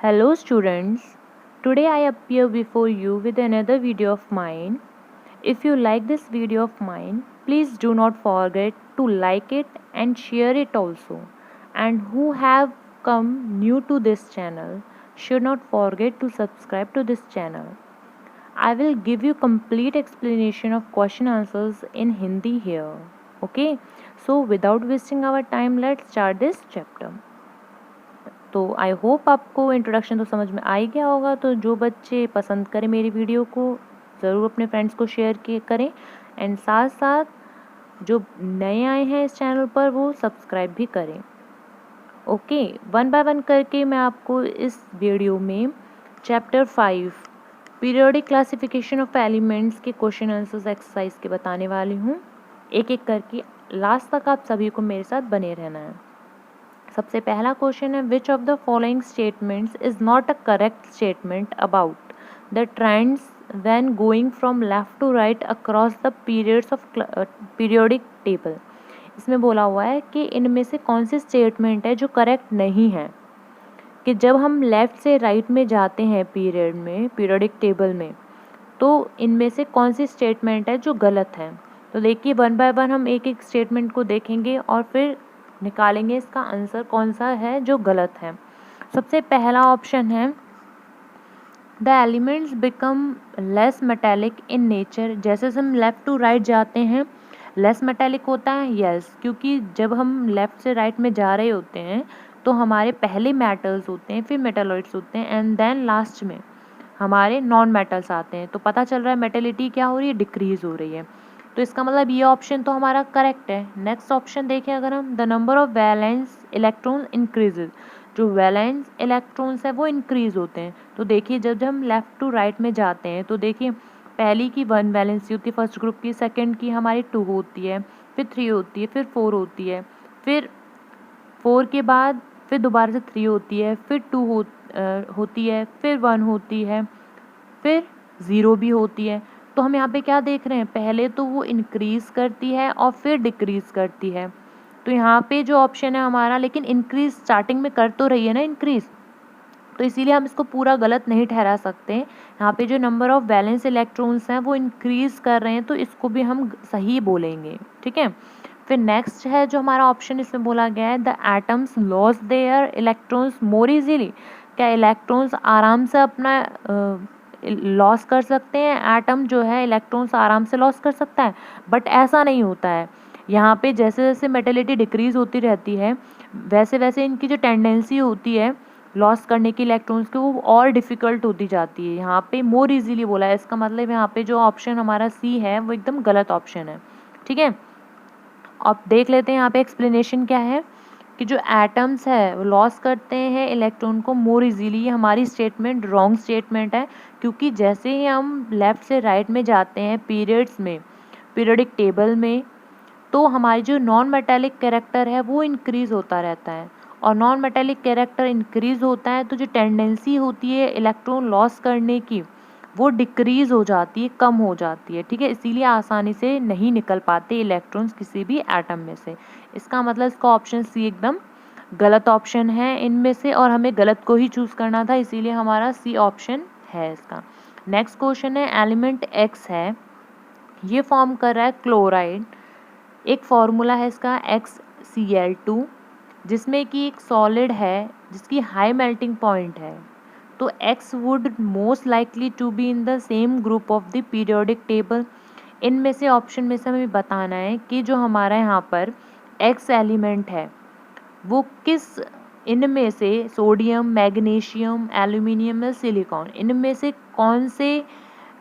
Hello students, today I appear before you with another video of mine. If you like this video of mine, please do not forget to like it and share it also. And who have come new to this channel should not forget to subscribe to this channel. I will give you complete explanation of question answers in Hindi here. Okay, so without wasting our time, let's start this chapter. तो I hope आपको introduction तो समझ में आ ही गया होगा। तो जो बच्चे पसंद करें मेरी वीडियो को ज़रूर अपने फ्रेंड्स को शेयर करें एंड साथ साथ जो नए आए हैं इस चैनल पर वो सब्सक्राइब भी करें। ओके, वन बाय वन करके मैं आपको इस वीडियो में chapter 5 periodic classification of elements के क्वेश्चन आंसर्स एक्सरसाइज के बताने वाली हूँ। एक एक करके लास्ट तक आप सभी को मेरे साथ बने रहना है। सबसे पहला क्वेश्चन है, which of the following statements is not a correct statement about the trends when going from left to right across the periods of periodic table. इसमें बोला हुआ है कि इनमें से कौन सी स्टेटमेंट है जो करेक्ट नहीं है, कि जब हम लेफ़्ट से राइट में जाते हैं पीरियड में, पीरियोडिक टेबल में, तो इनमें से कौन सी स्टेटमेंट है जो गलत है। तो देखिए वन बाय वन हम एक एक स्टेटमेंट को देखेंगे और फिर निकालेंगे इसका आंसर कौन सा है जो गलत है। सबसे पहला ऑप्शन है, the elements become less metallic in nature. जैसे हम लेफ़्ट टू राइट जाते हैं लेस मेटेलिक होता है। यस, क्योंकि जब हम लेफ़्ट से राइट में जा रहे होते हैं तो हमारे पहले मेटल्स होते हैं, फिर मेटलॉइड्स होते हैं एंड देन लास्ट में हमारे नॉन मेटल्स आते हैं। तो पता चल रहा है मेटेलिटी क्या हो रही है, डिक्रीज़ हो रही है। तो इसका मतलब ये ऑप्शन तो हमारा करेक्ट है। नेक्स्ट ऑप्शन देखें अगर हम, the number of valence electron increases. जो वैलेंस इलेक्ट्रॉन्स है वो इंक्रीज होते हैं। तो देखिए जब हम लेफ़्ट टू राइट में जाते हैं तो देखिए पहली की 1 वैलेंसी होती है फर्स्ट ग्रुप की, सेकंड की हमारी 2 होती है, फिर 3 होती है, फिर 4 होती है, फिर 4 के बाद फिर दोबारा से 3 होती है, फिर 2 होती है, फिर 1 होती है, फिर 0 भी होती है। तो हम यहाँ पे क्या देख रहे हैं, पहले तो वो इंक्रीज़ करती है और फिर डिक्रीज़ करती है। तो यहाँ पे जो ऑप्शन है हमारा, लेकिन इंक्रीज़ स्टार्टिंग में कर तो रही है ना इंक्रीज़, तो इसीलिए हम इसको पूरा गलत नहीं ठहरा सकते। यहाँ पे जो नंबर ऑफ़ वैलेंस इलेक्ट्रॉन्स हैं वो इंक्रीज़ कर रहे हैं, तो इसको भी हम सही बोलेंगे। ठीक है, फिर नेक्स्ट है जो हमारा ऑप्शन इसमें बोला गया है, the atoms loss their electrons more easily. क्या इलेक्ट्रॉन्स आराम से अपना लॉस कर सकते हैं, एटम जो है इलेक्ट्रॉन्स आराम से लॉस कर सकता है, बट ऐसा नहीं होता है। यहाँ पे जैसे जैसे मेटेलिटी डिक्रीज़ होती रहती है वैसे वैसे इनकी जो टेंडेंसी होती है लॉस करने की इलेक्ट्रॉन्स की वो और डिफ़िकल्ट होती जाती है। यहाँ पे मोर इजीली बोला है, इसका मतलब यहाँ पे जो ऑप्शन हमारा सी है वो एकदम गलत ऑप्शन है। ठीक है, अब देख लेते हैं यहाँ पे एक्सप्लेनेशन क्या है, कि जो एटम्स है वो लॉस करते हैं इलेक्ट्रॉन को मोर इजीली। ये हमारी स्टेटमेंट रॉन्ग स्टेटमेंट है, क्योंकि जैसे ही हम लेफ़्ट से राइट में जाते हैं पीरियड्स में, पीरियोडिक टेबल में, तो हमारी जो नॉन मेटेलिक कैरेक्टर है वो इंक्रीज़ होता रहता है, और नॉन मेटेलिक कैरेक्टर इंक्रीज़ होता है तो जो टेंडेंसी होती है इलेक्ट्रॉन लॉस करने की वो डिक्रीज़ हो जाती है, कम हो जाती है। ठीक है, इसीलिए आसानी से नहीं निकल पाते इलेक्ट्रॉन्स किसी भी एटम में से। इसका मतलब इसका ऑप्शन सी एकदम गलत ऑप्शन है इनमें से, और हमें गलत को ही चूज़ करना था, इसीलिए हमारा सी ऑप्शन है इसका। नेक्स्ट क्वेश्चन है, एलिमेंट एक्स है, ये फॉर्म कर रहा है क्लोराइड। एक फार्मूला है इसका XCl2, जिसमें कि एक सॉलिड है जिसकी हाई मेल्टिंग पॉइंट है। तो X would most likely to be in the same group of the periodic table. इनमें से ऑप्शन में से हमें बताना है कि जो हमारा यहाँ पर X एलिमेंट है वो किस, इनमें से सोडियम, मैग्नीशियम, एल्यूमिनियम या सिलिकॉन, इनमें से कौन से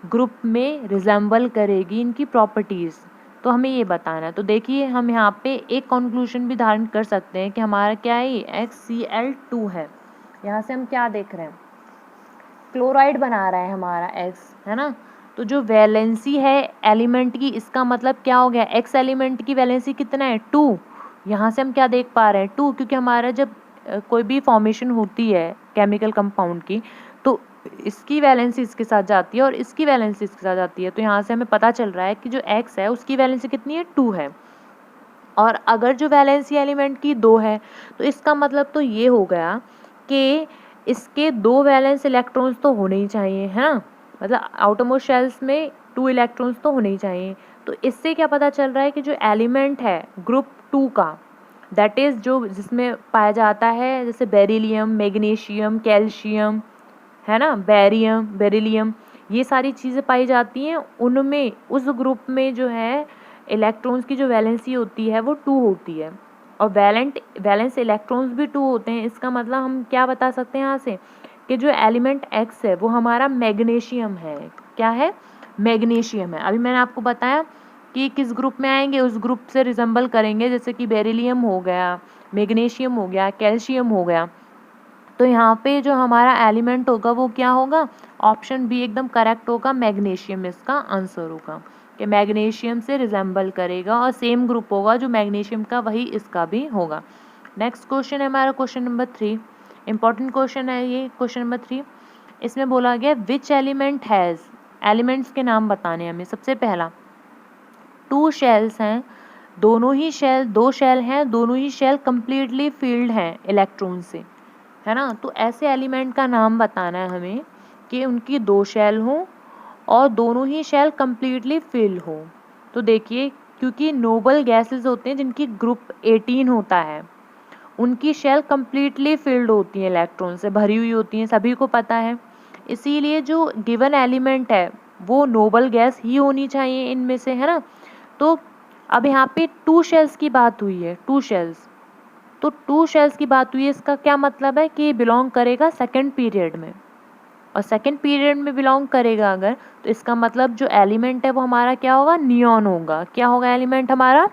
ग्रुप में रिजेंबल करेगी इनकी प्रॉपर्टीज़, तो हमें ये बताना है। तो देखिए हम यहाँ पे एक कंक्लूजन भी धारण कर सकते हैं कि हमारा क्या है, ये XCl2 है। यहाँ से हम क्या देख रहे हैं, क्लोराइड बना रहा है हमारा X, है ना। तो जो वैलेंसी है एलिमेंट की, इसका मतलब क्या हो गया, X एलिमेंट की वैलेंसी कितना है, 2। यहाँ से हम क्या देख पा रहे हैं, 2, क्योंकि हमारा जब कोई भी फॉर्मेशन होती है केमिकल कंपाउंड की, तो इसकी वैलेंसी इसके साथ जाती है और इसकी वैलेंसी इसके साथ जाती है। तो यहाँ से हमें पता चल रहा है कि जो X है उसकी वैलेंसी कितनी है, 2 है, और अगर जो वैलेंसी एलिमेंट की 2 है तो इसका मतलब तो ये हो गया कि इसके 2 वैलेंस इलेक्ट्रॉन्स तो होने ही चाहिए, है ना, मतलब आउटरमोस्ट शेल्स में 2 इलेक्ट्रॉन्स तो होने ही चाहिए। तो इससे क्या पता चल रहा है कि जो एलिमेंट है ग्रुप 2 का, दैट इज़ जो जिसमें पाया जाता है जैसे बेरिलियम, मैग्नीशियम, कैल्शियम, है ना, बेरियम, बेरिलियम, ये सारी चीज़ें पाई जाती हैं, उनमें उस ग्रुप में जो है इलेक्ट्रॉन्स की जो वैलेंसी होती है वो 2 होती है, और वैलेंस इलेक्ट्रॉन्स भी 2 होते हैं। इसका मतलब हम क्या बता सकते हैं यहाँ से कि जो एलिमेंट एक्स है वो हमारा मैग्नीशियम है। क्या है? मैग्नीशियम है। अभी मैंने आपको बताया कि किस ग्रुप में आएंगे, उस ग्रुप से रिजेंबल करेंगे, जैसे कि बेरिलियम हो गया, मैग्नीशियम हो गया, कैल्शियम हो गया। तो यहाँ पे जो हमारा एलिमेंट होगा वो क्या होगा? ऑप्शन बी एकदम करेक्ट होगा, मैग्नीशियम इसका आंसर होगा, कि मैग्नीशियम से रिजेंबल करेगा और सेम ग्रुप होगा जो मैग्नीशियम का वही इसका भी होगा। नेक्स्ट क्वेश्चन है हमारा क्वेश्चन नंबर 3, इंपॉर्टेंट क्वेश्चन है ये क्वेश्चन नंबर 3। इसमें बोला गया विच एलिमेंट हैज़, एलिमेंट्स के नाम बताने हमें। सबसे पहला 2 शेल्स हैं, दोनों ही शेल, 2 शेल हैं, दोनों ही शेल कम्प्लीटली फील्ड हैं इलेक्ट्रॉन से, है ना। तो ऐसे एलिमेंट का नाम बताना है हमें कि उनकी 2 शेल हों और दोनों ही शेल कम्प्लीटली फिल्ड हो। तो देखिए, क्योंकि नोबल गैसेस होते हैं जिनकी ग्रुप 18 होता है, उनकी शेल कम्प्लीटली फिल्ड होती हैं, इलेक्ट्रॉन से भरी हुई होती हैं, सभी को पता है। इसीलिए जो गिवन एलिमेंट है वो नोबल गैस ही होनी चाहिए इनमें से, है ना। तो अब यहाँ पे 2 शेल्स की बात हुई है, 2 शेल्स, तो 2 शेल्स की बात हुई है, इसका क्या मतलब है कि ये बिलोंग करेगा सेकेंड पीरियड में, और सेकेंड पीरियड में बिलोंग करेगा अगर, तो इसका मतलब जो एलिमेंट है वो हमारा क्या होगा? नियॉन होगा। क्या होगा एलिमेंट हमारा?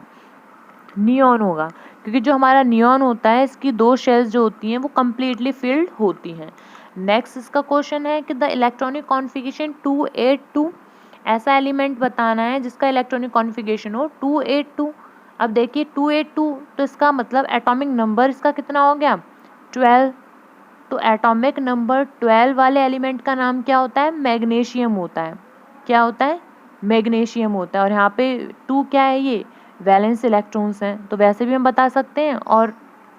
नियॉन होगा, क्योंकि जो हमारा नियॉन होता है इसकी 2 शेल्स जो होती हैं वो कम्प्लीटली फिल्ड होती हैं। नेक्स्ट इसका क्वेश्चन है कि द इलेक्ट्रॉनिक कॉन्फ़िगरेशन 282, ऐसा एलिमेंट बताना है जिसका इलेक्ट्रॉनिक कॉन्फ़िगरेशन हो 282। अब देखिए 282, तो इसका मतलब एटॉमिक नंबर इसका कितना हो गया? 12। तो एटॉमिक नंबर 12 वाले एलिमेंट का नाम क्या होता है? मैग्नीशियम होता है। क्या होता है? मैग्नीशियम होता है। और यहाँ पे 2 क्या है? ये वैलेंस इलेक्ट्रॉन्स हैं, तो वैसे भी हम बता सकते हैं और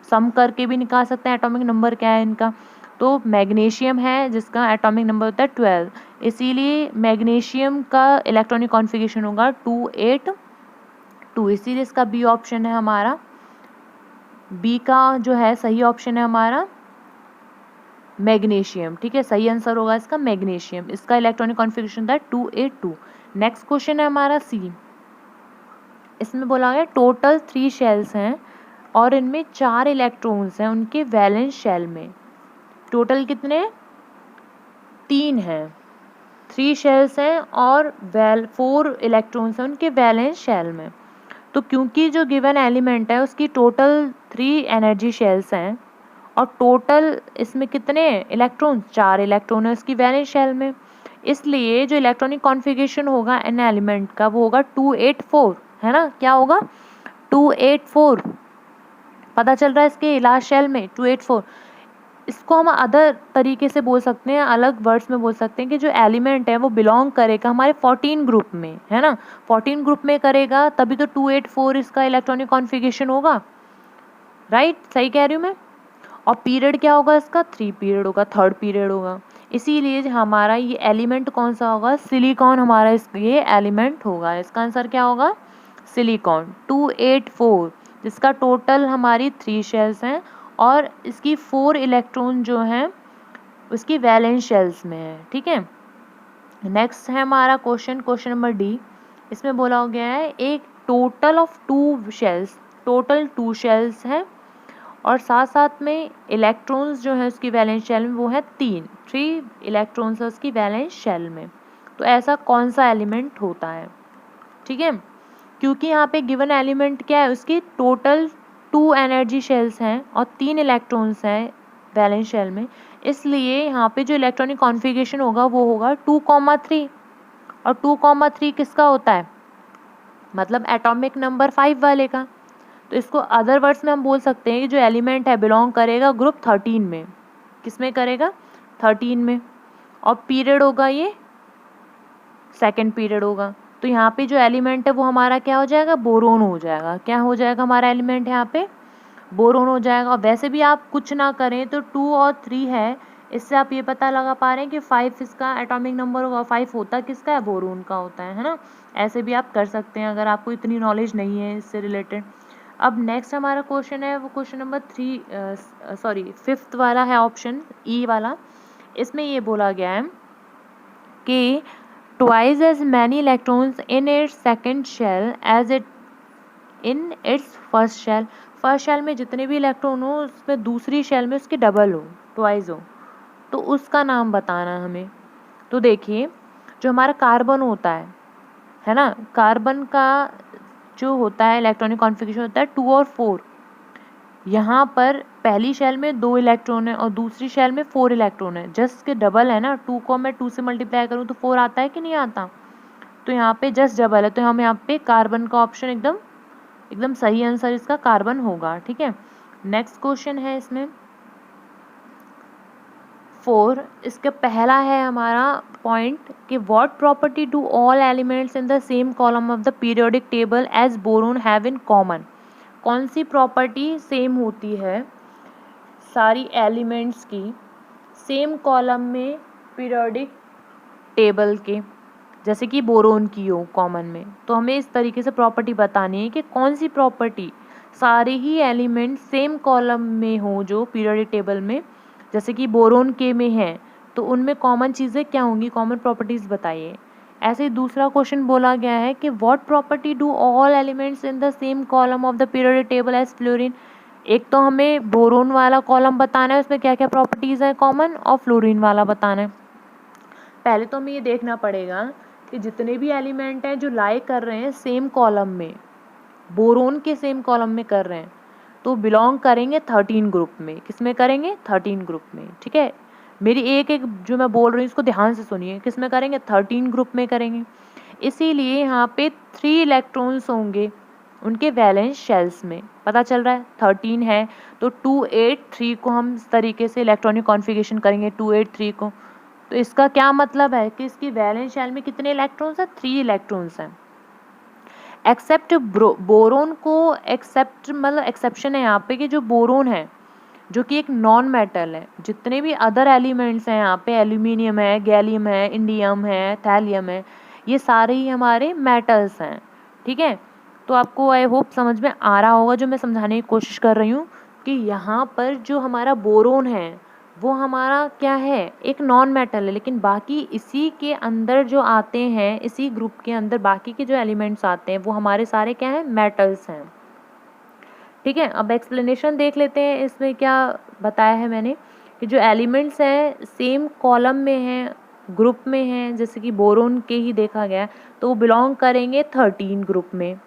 सम करके भी निकाल सकते हैं एटॉमिक नंबर क्या है इनका। तो मैग्नीशियम है जिसका एटॉमिक नंबर होता है 12, इसीलिए मैग्नीशियम का इलेक्ट्रॉनिक कॉन्फ़िगरेशन होगा 282, इसीलिए इसका बी ऑप्शन है हमारा, बी का जो है सही ऑप्शन है हमारा मैग्नीशियम। ठीक है, सही आंसर होगा इसका मैग्नीशियम। इसका इलेक्ट्रॉनिक कॉन्फ़िगरेशन था 282। नेक्स्ट क्वेश्चन है हमारा सी। इसमें बोला गया टोटल 3 शेल्स हैं और इनमें 4 इलेक्ट्रॉन्स हैं उनके वैलेंस शेल में। टोटल कितने? 3 हैं, 3 शेल्स हैं और 4 इलेक्ट्रॉन्स हैं उनके वैलेंस शेल में। तो क्योंकि जो गिवन एलिमेंट है उसकी टोटल 3 एनर्जी शेल्स हैं और टोटल इसमें कितने इलेक्ट्रॉन? 4 इलेक्ट्रॉन है उसकी वैलेंस शेल में, इसलिए जो इलेक्ट्रॉनिक कॉन्फ़िगरेशन होगा एन एलिमेंट का वो होगा 284, है ना। क्या होगा? 284, पता चल रहा है इसके लास्ट शेल में 284। इसको हम अदर तरीके से बोल सकते हैं, अलग वर्ड्स में बोल सकते हैं कि जो एलिमेंट है वो बिलोंग करेगा हमारे 14 ग्रुप में, है ना। 14 ग्रुप में करेगा तभी तो 284 इसका इलेक्ट्रॉनिक कॉन्फ़िगरेशन होगा, राइट, सही कह रही हूँ मैं। और पीरियड क्या होगा इसका? 3 पीरियड होगा, 3rd पीरियड होगा। इसीलिए हमारा ये एलिमेंट कौन सा होगा? सिलिकॉन हमारा ये एलिमेंट होगा। इसका आंसर क्या होगा? सिलिकॉन। 284 जिसका टोटल हमारी 3 शेल्स हैं और इसकी 4 इलेक्ट्रॉन जो हैं उसकी वैलेंस शेल्स में है। ठीक है, नेक्स्ट है हमारा क्वेश्चन नंबर डी। इसमें बोला गया है एक total of 2 shells, total 2 shells हैं और साथ साथ में इलेक्ट्रॉन्स जो है उसकी वैलेंस शेल में वो है 3 इलेक्ट्रॉन्स है उसकी वैलेंस शेल में। तो ऐसा कौन सा एलिमेंट होता है? ठीक है, क्योंकि यहाँ पे गिवन एलिमेंट क्या है, उसकी टोटल 2 एनर्जी शेल्स हैं और 3 इलेक्ट्रॉन्स हैं वैलेंस शेल में, इसलिए यहाँ पे जो इलेक्ट्रॉनिक कॉन्फ़िगरेशन होगा वो होगा 2,3। और 2,3 किसका होता है? मतलब एटॉमिक नंबर 5 वाले का। तो इसको अदर वर्ड्स में हम बोल सकते हैं कि जो एलिमेंट है बिलोंग करेगा ग्रुप 13 में। किस में करेगा? 13 में। और पीरियड होगा ये सेकेंड पीरियड होगा। तो यहाँ पे जो एलिमेंट है वो हमारा क्या हो जाएगा? बोरोन हो जाएगा। क्या हो जाएगा हमारा एलिमेंट यहाँ पे? बोरोन हो जाएगा। और वैसे भी आप कुछ ना करें तो 2 और 3 है, इससे आप ये पता लगा पा रहे हैं कि 5 इसका एटॉमिक नंबर होगा। 5 होता किसका है? बोरोन का होता है ना। ऐसे भी आप कर सकते हैं अगर आपको इतनी नॉलेज नहीं है इससे रिलेटेड। अब नेक्स्ट हमारा क्वेश्चन है वो क्वेश्चन नंबर 5th वाला है, ऑप्शन ई वाला। इसमें ये बोला गया है कि twice as many electrons in its second shell as it in its first shell. First shell में जितने भी इलेक्ट्रॉन हो उसमें दूसरी शेल में उसके डबल हो, ट्वाइस हो, तो उसका नाम बताना है हमें। तो देखिए, जो हमारा कार्बन होता है ना, कार्बन का जो होता है इलेक्ट्रॉनिक कॉन्फ़िगरेशन होता है 2 और 4। यहाँ पर पहली शेल में 2 इलेक्ट्रॉन है और दूसरी शेल में 4 इलेक्ट्रॉन है। जस्ट के डबल है ना, 2 को मैं 2 से मल्टीप्लाई करूँ तो 4 आता है कि नहीं आता? तो यहाँ पे जस्ट डबल है, तो हम यहाँ पे कार्बन का ऑप्शन एकदम सही आंसर इसका कार्बन होगा। ठीक है, नेक्स्ट क्वेश्चन है इसमें 4। इसका पहला है हमारा पॉइंट कि what property do all elements in the same column of the periodic table as boron have in common. कौन सी प्रॉपर्टी सेम होती है सारी एलिमेंट्स की सेम कॉलम में पीरियोडिक टेबल के, जैसे कि बोरोन की हो कॉमन में? तो हमें इस तरीके से प्रॉपर्टी बतानी है कि कौन सी प्रॉपर्टी सारे ही एलिमेंट सेम कॉलम में हो जो पीरियोडिक टेबल में, जैसे कि बोरोन के में है, तो उनमें कॉमन चीज़ें क्या होंगी, कॉमन प्रॉपर्टीज़ बताइए। ऐसे ही दूसरा क्वेश्चन बोला गया है कि what property do all elements in the same column of the periodic table as fluorine. एक तो हमें बोरोन वाला कॉलम बताना है, उसमें क्या क्या प्रॉपर्टीज़ हैं कॉमन, और फ्लोरीन वाला बताना है। पहले तो हमें ये देखना पड़ेगा कि जितने भी एलिमेंट हैं जो लाई कर रहे हैं सेम कॉलम में, बोरोन के सेम कॉलम में कर रहे हैं, तो बिलोंग करेंगे 13 ग्रुप में। किस में करेंगे? 13 ग्रुप में। ठीक है, मेरी एक एक जो मैं बोल रही हूँ इसको ध्यान से सुनिए। किस में करेंगे? 13 ग्रुप में करेंगे। इसीलिए यहाँ पे 3 इलेक्ट्रॉन्स होंगे उनके वैलेंस शेल्स में। पता चल रहा है 13 है तो 283 को हम इस तरीके से इलेक्ट्रॉनिक कॉन्फ़िगरेशन करेंगे 283 को। तो इसका क्या मतलब है कि इसकी वैलेंस शेल में कितने इलेक्ट्रॉन्स हैं? 3 इलेक्ट्रॉन्स हैं। एक्सेप्ट बोरोन को, एक्सेप्ट मतलब एक्सेप्शन है यहाँ पे कि जो बोरोन है जो कि एक नॉन मेटल है, जितने भी अदर एलिमेंट्स हैं यहाँ पे, एल्यूमिनियम है, गैलियम है, इंडियम है, थैलियम है, ये सारे ही हमारे मेटल्स हैं। ठीक है, तो आपको आई होप समझ में आ रहा होगा जो मैं समझाने की कोशिश कर रही हूँ कि यहाँ पर जो हमारा बोरोन है वो हमारा क्या है? एक नॉन मेटल है, लेकिन बाकी इसी के अंदर जो आते हैं, इसी ग्रुप के अंदर बाकी के जो एलिमेंट्स आते हैं वो हमारे सारे क्या हैं? मेटल्स हैं। ठीक है, अब एक्सप्लेनेशन देख लेते हैं इसमें क्या बताया है मैंने कि जो एलिमेंट्स हैं सेम कॉलम में हैं, ग्रुप में हैं, जैसे कि बोरोन के ही देखा गया, तो वो बिलोंग करेंगे 13 ग्रुप में,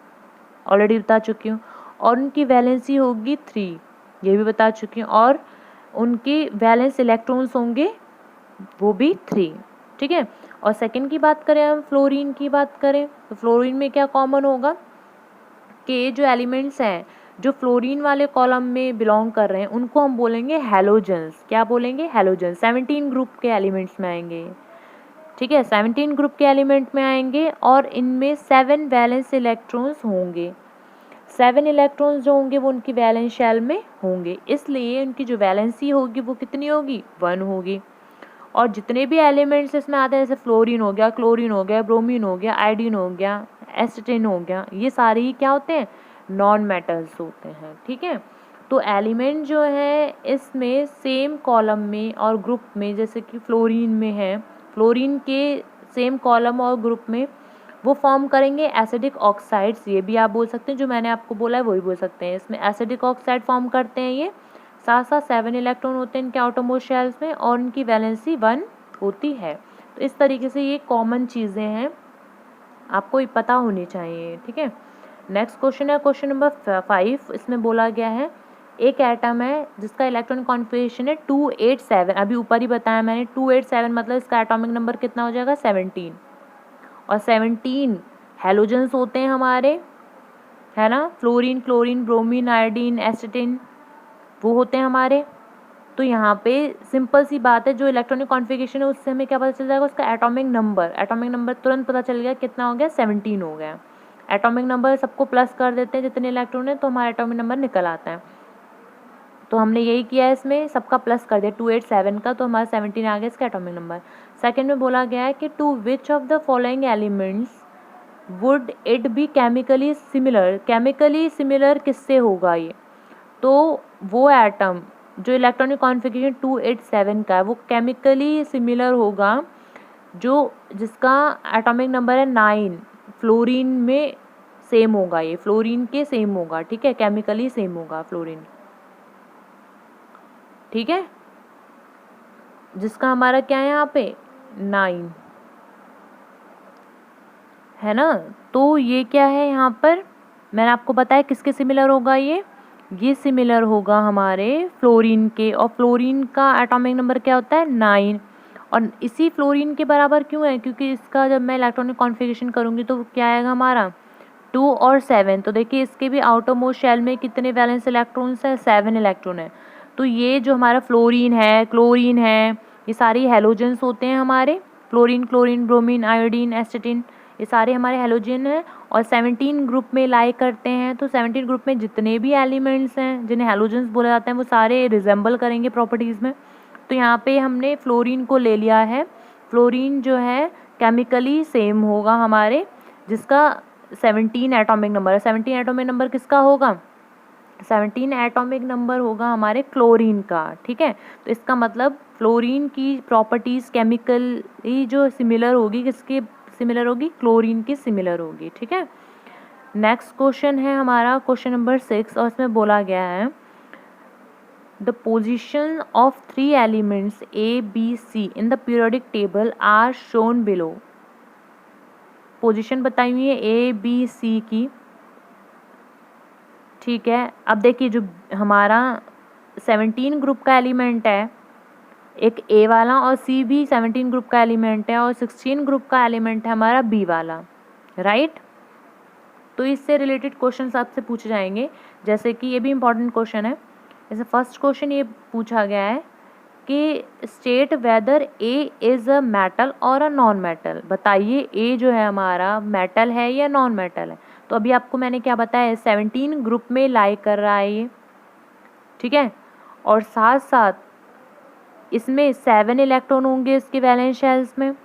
ऑलरेडी बता चुकी हूँ। और उनकी वैलेंसी होगी 3, ये भी बता चुकी हूँ। और उनकी वैलेंस इलेक्ट्रॉन्स होंगे वो भी 3। ठीक है, और सेकंड की बात करें, हम फ्लोरीन की बात करें तो फ्लोरीन में क्या कॉमन होगा कि जो एलिमेंट्स हैं जो फ्लोरीन वाले कॉलम में बिलोंग कर रहे हैं उनको हम बोलेंगे हैलोजेंस। क्या बोलेंगे? हैलोजेंस। 17 ग्रुप के एलिमेंट्स में आएंगे। ठीक है, 17 ग्रुप के एलिमेंट में आएंगे और इनमें 7 वैलेंस इलेक्ट्रॉन्स होंगे। 7 इलेक्ट्रॉन्स जो होंगे वो उनकी वैलेंस शेल में होंगे, इसलिए उनकी जो वैलेंसी होगी वो कितनी होगी? 1 होगी। और जितने भी एलिमेंट्स इसमें आते हैं, जैसे फ्लोरीन हो गया, क्लोरीन हो गया, ब्रोमीन हो गया, आयोडीन हो गया, एसिटिन हो गया, ये सारे ही क्या होते हैं? नॉन मेटल्स होते हैं। ठीक है, तो एलिमेंट जो है इसमें सेम कॉलम में और ग्रुप में, जैसे कि फ्लोरीन में है, फ्लोरीन के सेम कॉलम और ग्रुप में वो फॉर्म करेंगे एसिडिक ऑक्साइड्स। ये भी आप बोल सकते हैं, जो मैंने आपको बोला है वही बोल सकते हैं। इसमें एसिडिक ऑक्साइड फॉर्म करते हैं ये। साथ साथ 7 इलेक्ट्रॉन होते हैं इनके आउटरमोस्ट शेल्स में और इनकी वैलेंसी 1 होती है। तो इस तरीके से ये कॉमन चीज़ें हैं, आपको ये पता होनी चाहिए। ठीक है, नेक्स्ट क्वेश्चन है क्वेश्चन नंबर 5। इसमें बोला गया है एक एटम है जिसका इलेक्ट्रॉनिक कॉन्फ़िगरेशन है 287। अभी ऊपर ही बताया मैंने 287 मतलब इसका एटॉमिक नंबर कितना हो जाएगा? 17। और 17 हैलोजेंस होते हैं हमारे, है ना, फ्लोरीन, क्लोरीन, ब्रोमीन, आयोडीन, एसिटिन, वो होते हैं हमारे। तो यहाँ पे सिंपल सी बात है, जो इलेक्ट्रॉनिक कॉन्फ़िगरेशन है उससे हमें क्या पता चल जाएगा? उसका एटॉमिक नंबर तुरंत पता चल गया कितना हो गया? 17 हो गया। एटॉमिक नंबर सबको प्लस कर देते हैं जितने इलेक्ट्रॉन है, तो हमारा एटॉमिक नंबर निकल आता है। तो हमने यही किया है, इसमें सबका प्लस कर दिया 287 का, तो हमारा 17 आ गया इसका एटॉमिक नंबर। सेकेंड में बोला गया है कि to which of the following elements would it be chemically similar. Chemically similar किससे होगा ये? तो वो एटम जो इलेक्ट्रॉनिक कॉन्फ़िगरेशन 287 का है वो केमिकली सिमिलर होगा जो जिसका एटॉमिक नंबर है 9, फ्लोरीन में सेम होगा, ये फ्लोरीन के सेम होगा, ठीक है, केमिकली सेम होगा फ्लोरीन, ठीक है, जिसका हमारा क्या है यहाँ पे 9 है ना। तो ये क्या है यहाँ पर मैंने आपको बताया किसके सिमिलर होगा, ये सिमिलर होगा हमारे फ्लोरीन के, और फ्लोरीन का एटॉमिक नंबर क्या होता है 9, और इसी फ्लोरीन के बराबर क्यों है, क्योंकि इसका जब मैं इलेक्ट्रॉनिक कॉन्फ़िगरेशन करूँगी तो क्या आएगा हमारा 2 और 7। तो देखिए इसके भी आउटर मोस्ट शेल में कितने वैलेंस इलेक्ट्रॉन्स है, 7 इलेक्ट्रॉन है। तो ये जो हमारा फ्लोरीन है, क्लोरीन है, ये सारी हेलोजेंस होते हैं हमारे, फ्लोरीन, क्लोरीन, ब्रोमीन, आयोडीन, एस्टेटिन, ये सारे हमारे हेलोजन हैं और 17 ग्रुप में लाई करते हैं। तो 17 ग्रुप में जितने भी एलिमेंट्स हैं जिन्हें हेलोजेंस बोले जाते हैं वो सारे रिजेंबल करेंगे प्रॉपर्टीज़ में। तो यहाँ पे हमने फ्लोरीन को ले लिया है, फ्लोरीन जो है केमिकली सेम होगा हमारे, जिसका 17 एटॉमिक नंबर है। 17 एटॉमिक नंबर किसका होगा, 17 एटॉमिक नंबर होगा हमारे क्लोरीन का, ठीक है। तो इसका मतलब फ्लोरीन की प्रॉपर्टीज़ केमिकली जो सिमिलर होगी, किसके सिमिलर होगी, क्लोरीन की सिमिलर होगी, ठीक है। नेक्स्ट क्वेश्चन है हमारा क्वेश्चन नंबर 6, और इसमें बोला गया है the position of 3 elements A B C in the periodic table are shown below. Position बताई हुई है ए बी सी की, ठीक है। अब देखिए जो हमारा 17 ग्रुप का एलिमेंट है, एक ए वाला, और सी भी 17 ग्रुप का एलिमेंट है, और 16 ग्रुप का एलिमेंट है हमारा बी वाला, राइट। तो इससे रिलेटेड क्वेश्चन आपसे पूछे जाएंगे, जैसे कि ये भी इम्पॉर्टेंट क्वेश्चन है। जैसे फर्स्ट क्वेश्चन ये पूछा गया है कि state whether A is a metal और अ नॉन मेटल। बताइए ए जो है हमारा मेटल है या नॉन मेटल है। तो अभी आपको मैंने क्या बताया, 17 ग्रुप में लाई कर रहा है ये, ठीक है, और साथ साथ इसमें 7 इलेक्ट्रॉन होंगे इसके वैलेंस शेल्स में।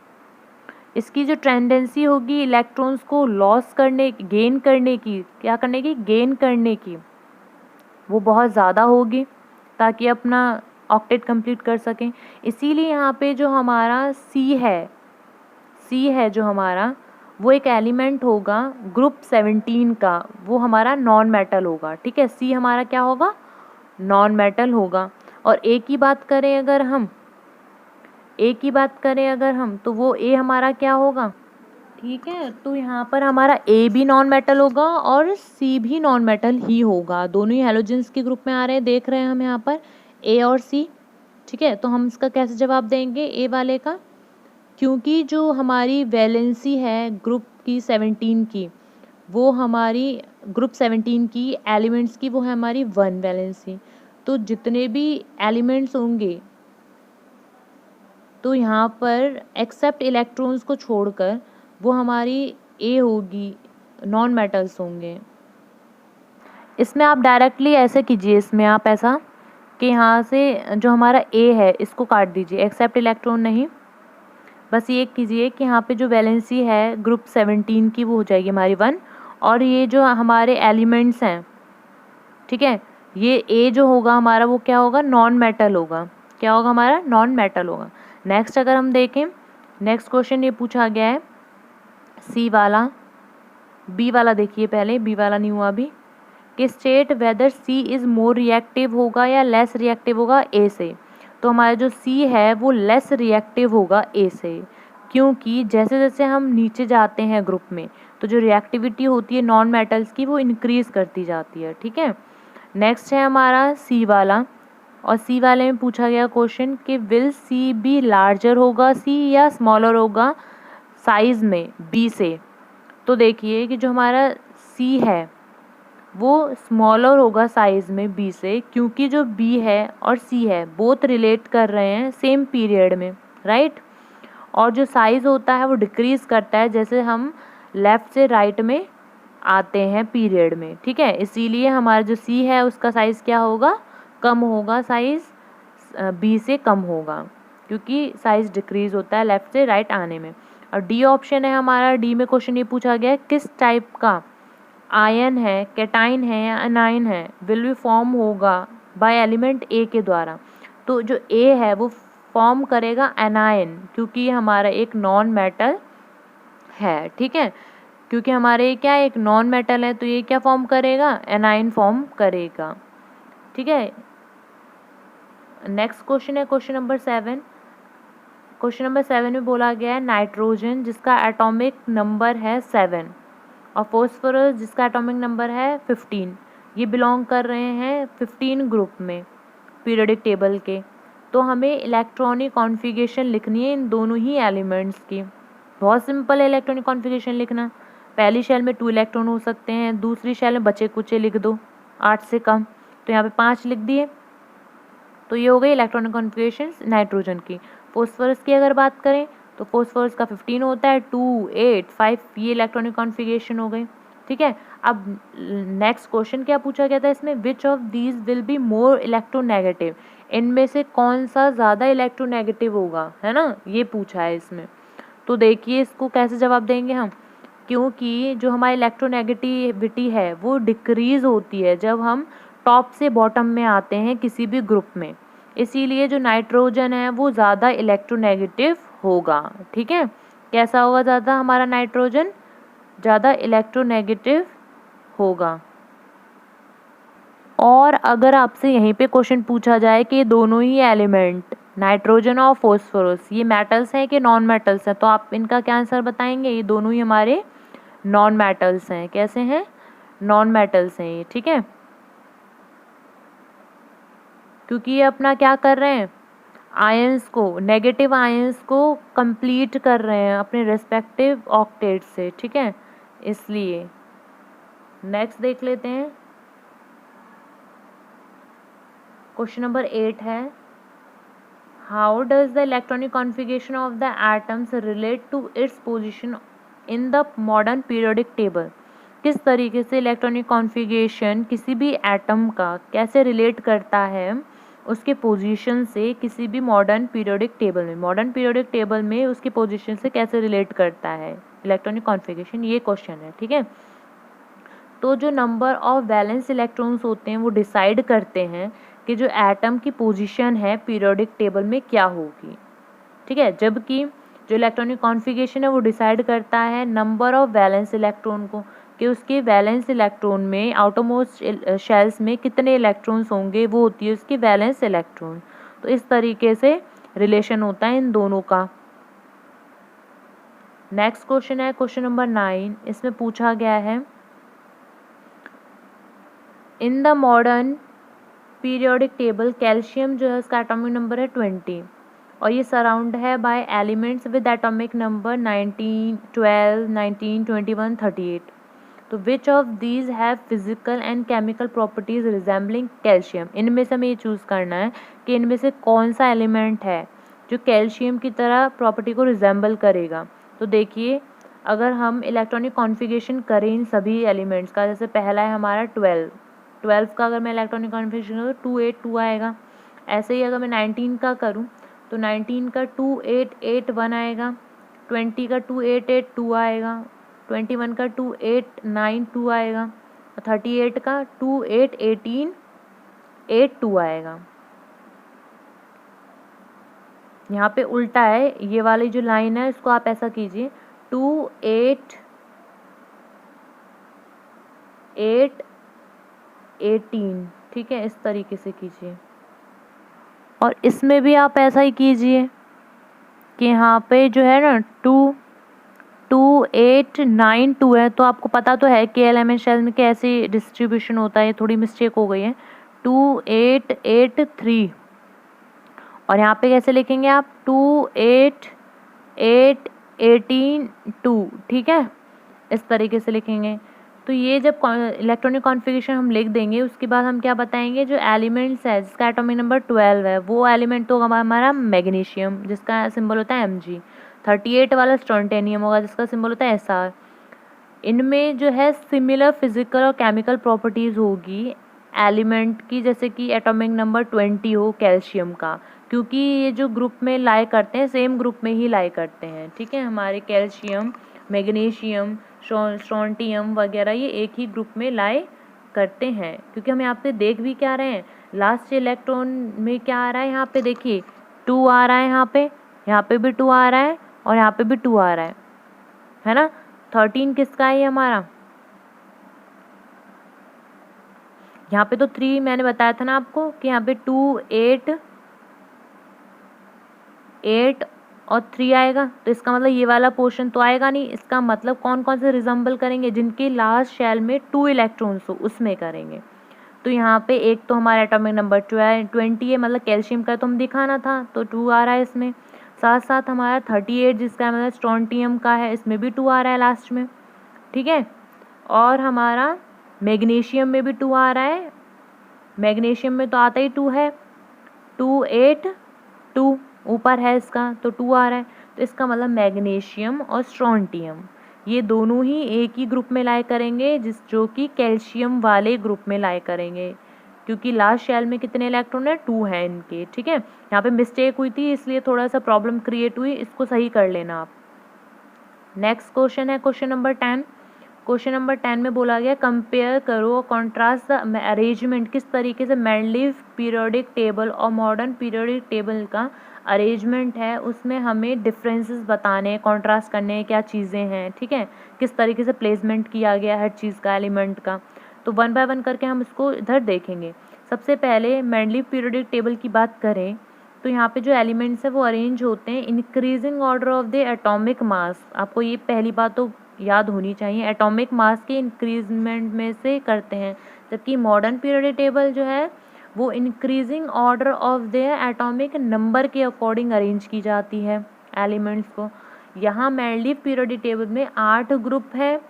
इसकी जो टेंडेंसी होगी इलेक्ट्रॉन्स को लॉस करने, गेन करने की, क्या करने की, गेन करने की, वो बहुत ज़्यादा होगी ताकि अपना ऑक्टेट कंप्लीट कर सकें। इसीलिए यहाँ पे जो हमारा सी है जो हमारा, वो एक एलिमेंट होगा ग्रुप 17 का, वो हमारा नॉन मेटल होगा, ठीक है। सी हमारा क्या होगा, नॉन मेटल होगा। और ए की बात करें अगर हम, तो वो ए हमारा क्या होगा, ठीक है। तो यहाँ पर हमारा ए भी नॉन मेटल होगा और सी भी नॉन मेटल ही होगा, दोनों ही हेलोजेंस के ग्रुप में आ रहे हैं, देख रहे हैं हम यहाँ पर ए और सी, ठीक है। तो हम इसका कैसे जवाब देंगे ए वाले का, क्योंकि जो हमारी वैलेंसी है ग्रुप की 17 की, वो हमारी ग्रुप 17 की एलिमेंट्स की वो है हमारी 1 वैलेंसी। तो जितने भी एलिमेंट्स होंगे, तो यहाँ पर एक्सेप्ट इलेक्ट्रॉन्स को छोड़कर वो हमारी ए होगी, नॉन मेटल्स होंगे। इसमें आप डायरेक्टली ऐसे कीजिए, इसमें आप ऐसा कि यहाँ से जो हमारा ए है इसको काट दीजिए, एक्सेप्ट इलेक्ट्रॉन नहीं, बस ये कीजिए कि यहाँ पे जो वैलेंसी है ग्रुप 17 की वो हो जाएगी हमारी 1, और ये जो हमारे एलिमेंट्स हैं, ठीक है, ये ए जो होगा हमारा वो क्या होगा, नॉन मेटल होगा, क्या होगा हमारा, नॉन मेटल होगा। नेक्स्ट अगर हम देखें, नेक्स्ट क्वेश्चन ये पूछा गया है सी वाला, बी वाला देखिए पहले, बी वाला नहीं हुआ अभी, कि state whether C is more reactive होगा या लेस रिएक्टिव होगा ए से। तो हमारा जो सी है वो लेस रिएक्टिव होगा ए से, क्योंकि जैसे जैसे हम नीचे जाते हैं ग्रुप में तो जो रिएक्टिविटी होती है नॉन मेटल्स की वो इंक्रीज़ करती जाती है, ठीक है। नेक्स्ट है हमारा सी वाला, और सी वाले में पूछा गया क्वेश्चन कि विल सी बी लार्जर होगा सी या स्मॉलर होगा साइज़ में बी से। तो देखिए कि जो हमारा सी है वो स्मॉलर होगा साइज़ में बी से, क्योंकि जो बी है और सी है बोथ रिलेट कर रहे हैं सेम पीरियड में, राइट। और जो साइज़ होता है वो डिक्रीज़ करता है जैसे हम लेफ़्ट से राइट में आते हैं पीरियड में, ठीक है। इसीलिए हमारा जो सी है उसका साइज़ क्या होगा, कम होगा साइज़, बी से कम होगा, क्योंकि साइज़ डिक्रीज होता है लेफ़्ट से राइट आने में। और डी ऑप्शन है हमारा, डी में क्वेश्चन ये पूछा गया है किस टाइप का आयन है, कैटाइन है या अनाइन है, विल बी फॉर्म होगा बाय एलिमेंट ए के द्वारा। तो जो ए है वो फॉर्म करेगा एनाइन, क्योंकि ये हमारा एक नॉन मेटल है, ठीक है, क्योंकि हमारे क्या एक नॉन मेटल है, तो ये क्या फॉर्म करेगा, एनाइन फॉर्म करेगा, ठीक है। नेक्स्ट क्वेश्चन है क्वेश्चन नंबर 7। क्वेश्चन नंबर 7 में बोला गया है नाइट्रोजन जिसका एटॉमिक नंबर है 7 और फॉस्फोरस जिसका एटॉमिक नंबर है 15, ये बिलोंग कर रहे हैं 15 ग्रुप में पीरियोडिक टेबल के। तो हमें इलेक्ट्रॉनिक कॉन्फ़िगरेशन लिखनी है इन दोनों ही एलिमेंट्स की। बहुत सिंपल है इलेक्ट्रॉनिक कॉन्फ़िगरेशन लिखना। पहली शेल में 2 इलेक्ट्रॉन हो सकते हैं, दूसरी शेल में बचे कुचे लिख दो 8 से कम, तो यहाँ पे 5 लिख दिए। तो ये हो गई इलेक्ट्रॉनिक कॉन्फ़िगरेशन नाइट्रोजन की। फॉस्फोरस की अगर बात करें तो फॉस्फोरस का 15 होता है, 2, 8, 5, ये इलेक्ट्रॉनिक कॉन्फ़िगरेशन हो गई, ठीक है। अब नेक्स्ट क्वेश्चन क्या पूछा गया था इसमें, which of these will be more electronegative, इनमें से कौन सा ज़्यादा इलेक्ट्रोनेगेटिव होगा, है ना, ये पूछा है इसमें। तो देखिए इसको कैसे जवाब देंगे हम, क्योंकि जो हमारी इलेक्ट्रोनेगेटिविटी है वो डिक्रीज़ होती है जब हम टॉप से बॉटम में आते हैं किसी भी ग्रुप में, इसीलिए जो नाइट्रोजन है वो ज़्यादा इलेक्ट्रोनेगेटिव होगा, ठीक है। कैसा होगा ज़्यादा, हमारा नाइट्रोजन ज़्यादा इलेक्ट्रोनेगेटिव होगा। और अगर आपसे यहीं पे क्वेश्चन पूछा जाए कि दोनों ही एलिमेंट नाइट्रोजन और फॉस्फोरस ये मेटल्स हैं कि नॉन मेटल्स हैं, तो आप इनका क्या आंसर बताएंगे, ये दोनों ही हमारे नॉन मेटल्स हैं। कैसे हैं, नॉन मेटल्स हैं ये, ठीक है, क्योंकि ये अपना क्या कर रहे हैं, आयंस को, नेगेटिव आयंस को कंप्लीट कर रहे हैं अपने रेस्पेक्टिव ऑक्टेट से, ठीक है, इसलिए। नेक्स्ट देख लेते हैं क्वेश्चन नंबर 8 है, how does the electronic configuration of the atoms relate to its position in the modern periodic table. किस तरीके से इलेक्ट्रॉनिक कॉन्फ़िगरेशन किसी भी एटम का कैसे रिलेट करता है उसके पोजीशन से किसी भी मॉडर्न पीरियोडिक टेबल में, मॉडर्न पीरियोडिक टेबल में उसकी पोजीशन से कैसे रिलेट करता है इलेक्ट्रॉनिक कॉन्फ़िगरेशन, ये क्वेश्चन है, ठीक है। तो जो नंबर ऑफ वैलेंस इलेक्ट्रॉन्स होते हैं वो डिसाइड करते हैं कि जो एटम की पोजीशन है पीरियोडिक टेबल में क्या होगी, ठीक है, जबकि जो इलेक्ट्रॉनिक कॉन्फ़िगरेशन है वो डिसाइड करता है नंबर ऑफ वैलेंस इलेक्ट्रॉन को, कि उसके वैलेंस इलेक्ट्रॉन में आउटरमोस्ट शेल्स में कितने इलेक्ट्रॉन्स होंगे, वो होती है उसकी वैलेंस इलेक्ट्रॉन। तो इस तरीके से रिलेशन होता है इन दोनों का। नेक्स्ट क्वेश्चन है क्वेश्चन नंबर 9, इसमें पूछा गया है इन the modern periodic table calcium जो है उसका एटॉमिक नंबर है 20 और ये सराउंड है bye elements with atomic number 19, 12, 19, 21, 38। तो which of these have physical and chemical properties resembling calcium, इनमें से हमें ये चूज़ करना है कि इनमें से कौन सा एलिमेंट है जो कैल्शियम की तरह प्रॉपर्टी को रिजेंबल करेगा। तो देखिए अगर हम इलेक्ट्रॉनिक कॉन्फ़िगरेशन करें इन सभी एलिमेंट्स का, जैसे पहला है हमारा 12 का अगर मैं इलेक्ट्रॉनिक कॉन्फ़िगरेशन करूँ 282 आएगा। ऐसे ही अगर मैं 19 का करूँ तो 19 का 2881 आएगा, 20 का 2882 आएगा, 21 का 2892 आएगा और 38 का 2882 आएगा। यहाँ पे उल्टा है, ये वाली जो लाइन है इसको आप ऐसा कीजिए 2818, ठीक है, इस तरीके से कीजिए। और इसमें भी आप ऐसा ही कीजिए कि यहाँ पे जो है ना 2892 है, तो आपको पता तो है कि एलिमेंट शेल में कैसे डिस्ट्रीब्यूशन होता है, थोड़ी मिस्टेक हो गई है, 2883 और यहाँ पे कैसे लिखेंगे आप 28882, ठीक है, इस तरीके से लिखेंगे। तो ये जब इलेक्ट्रॉनिक कॉन्फ़िगरेशन हम लिख देंगे उसके बाद हम क्या बताएंगे, जो एलिमेंट्स है जिसका एटॉमिक नंबर 12 है वो एलिमेंट तो हमारा मैग्नीशियम जिसका सिंबल होता है Mg, 38 वाला स्ट्रोंटेनियम होगा जिसका सिंबल होता है Sr। इनमें जो है सिमिलर फिजिकल और केमिकल प्रॉपर्टीज़ होगी एलिमेंट की, जैसे कि एटॉमिक नंबर 20 हो कैल्शियम का, क्योंकि ये जो ग्रुप में लाई करते हैं सेम ग्रुप में ही लाई करते हैं, ठीक है। हमारे कैल्शियम, मैग्नीशियम, स्ट्रोंटियम वगैरह ये एक ही ग्रुप में लाई करते हैं, क्योंकि हम यहाँ पे देख भी क्या रहे हैं, लास्ट इलेक्ट्रॉन में क्या आ रहा है, यहाँ पे देखिए 2 आ रहा है, यहाँ पे भी 2 आ रहा है और यहाँ पे भी 2 आ रहा है ना। 13 किसका है ये हमारा, यहाँ पे तो 3 मैंने बताया था ना आपको कि यहाँ पे 2, 8 और 3 आएगा, तो इसका मतलब ये वाला पोर्शन तो आएगा नहीं। इसका मतलब कौन कौन से रिजम्बल करेंगे, जिनके लास्ट शेल में 2 इलेक्ट्रॉन्स हो उसमें करेंगे। तो यहाँ पे एक तो हमारा एटॉमिक नंबर 20 है, मतलब कैल्शियम का तो हम दिखाना था, तो 2 आ रहा है इसमें। साथ साथ हमारा 38 जिसका मतलब स्ट्रोंटियम का है, इसमें भी 2 आ रहा है लास्ट में, ठीक है। और हमारा मैग्नीशियम में भी 2 आ रहा है, मैग्नीशियम में तो आता ही 2 है, 2, 8, 2 ऊपर है इसका, तो 2 आ रहा है। तो इसका मतलब मैग्नीशियम और स्ट्रोंटियम ये दोनों ही एक ही ग्रुप में लाई करेंगे, जो कि कैल्शियम वाले ग्रुप में लाई करेंगे, क्योंकि लास्ट शेल में कितने इलेक्ट्रॉन है, 2 है इनके, ठीक है। यहाँ पे मिस्टेक हुई थी इसलिए थोड़ा सा प्रॉब्लम क्रिएट हुई, इसको सही कर लेना आप। नेक्स्ट क्वेश्चन है क्वेश्चन नंबर 10। क्वेश्चन नंबर 10 में बोला गया कंपेयर करो और कॉन्ट्रास्ट द अरेंजमेंट, किस तरीके से मेंडलीव पीरियोडिक टेबल और मॉडर्न पीरियोडिक टेबल का अरेंजमेंट है, उसमें हमें डिफरेंसेस बताने हैं, कॉन्ट्रास्ट करने हैं, क्या चीज़ें हैं, ठीक है, किस तरीके से प्लेसमेंट किया गया हर चीज़ का, एलिमेंट का। तो 1 बाय 1 करके हम इसको इधर देखेंगे। सबसे पहले मेंडलीव पीरियोडिक टेबल की बात करें तो यहाँ पे जो एलिमेंट्स है वो अरेंज होते हैं increasing order of the atomic mass. आपको ये पहली बात तो याद होनी चाहिए, एटॉमिक मास के इंक्रीजमेंट में से करते हैं, जबकि मॉडर्न पीरियोडिक टेबल जो है वो increasing order of the atomic number के अकॉर्डिंग अरेंज की जाती है एलिमेंट्स को। यहाँ मेंडलीव पीरियोडिक टेबल में 8 ग्रुप है,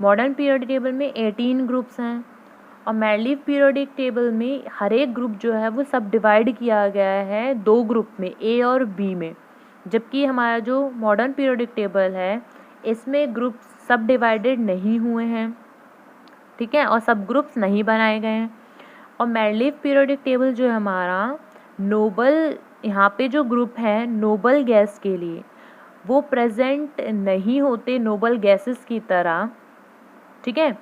मॉडर्न पीरियोडिक टेबल में 18 ग्रुप्स हैं, और मेंडलीव पीरियोडिक टेबल में हर एक ग्रुप जो है वो सब डिवाइड किया गया है 2 ग्रुप में, ए और बी में, जबकि हमारा जो मॉडर्न पीरियोडिक टेबल है इसमें ग्रुप सब डिवाइडेड नहीं हुए हैं, ठीक है, और सब ग्रुप्स नहीं बनाए गए हैं। और मेंडलीव पीरियोडिक टेबल जो है हमारा नोबल, यहाँ पे जो ग्रुप है नोबल गैस के लिए वो प्रेजेंट नहीं होते नोबल गैसेस की तरह, ठीक है,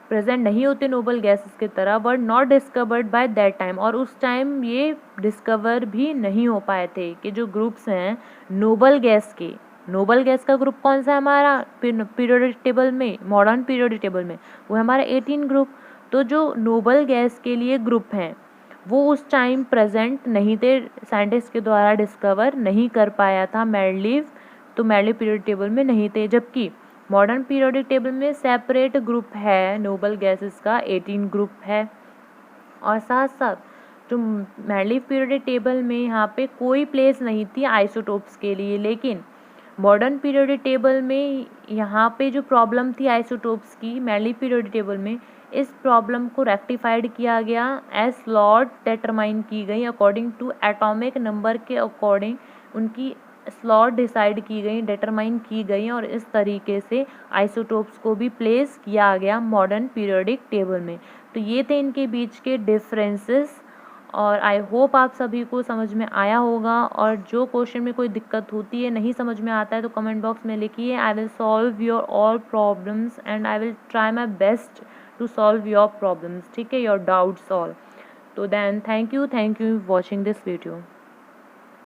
प्रेजेंट नहीं होते नोबल गैसेस की तरह, were not discovered by that time, और उस टाइम ये डिस्कवर भी नहीं हो पाए थे कि जो ग्रुप्स हैं नोबल गैस के। नोबल गैस का ग्रुप कौन सा है हमारा पीरियोडिक टेबल में, मॉडर्न पीरियोडिक टेबल में, वो है हमारा 18 ग्रुप। तो जो नोबल गैस के लिए ग्रुप हैं वो उस टाइम प्रेजेंट नहीं थे, साइंटिस्ट के द्वारा डिस्कवर नहीं कर पाया था मेंडलीव, तो मेंडलीव पीरियोडिक टेबल में नहीं थे। जबकि मॉडर्न पीरियोडिक टेबल में सेपरेट ग्रुप है नोबल गैसेस का, 18 ग्रुप है। और साथ साथ जो मेंडलीव पीरियोडिक टेबल में यहाँ पे कोई प्लेस नहीं थी आइसोटोप्स के लिए, लेकिन मॉडर्न पीरियोडिक टेबल में यहाँ पे जो प्रॉब्लम थी आइसोटोप्स की मेंडलीव पीरियोडिक टेबल में, इस प्रॉब्लम को रेक्टिफाइड किया गया, एज स्लॉट डिटरमाइन की गई अकॉर्डिंग टू एटॉमिक नंबर के अकॉर्डिंग उनकी स्लॉट डिसाइड की गई, डिटरमाइन की गई, और इस तरीके से आइसोटोप्स को भी प्लेस किया गया मॉडर्न पीरियोडिक टेबल में। तो ये थे इनके बीच के डिफरेंसेस, और आई होप आप सभी को समझ में आया होगा। और जो क्वेश्चन में कोई दिक्कत होती है, नहीं समझ में आता है, तो कमेंट बॉक्स में लिखिए, I will solve your all problems and I will try my best to solve your problems, ठीक है, योर डाउट्स ऑल। तो then thank you watching this video.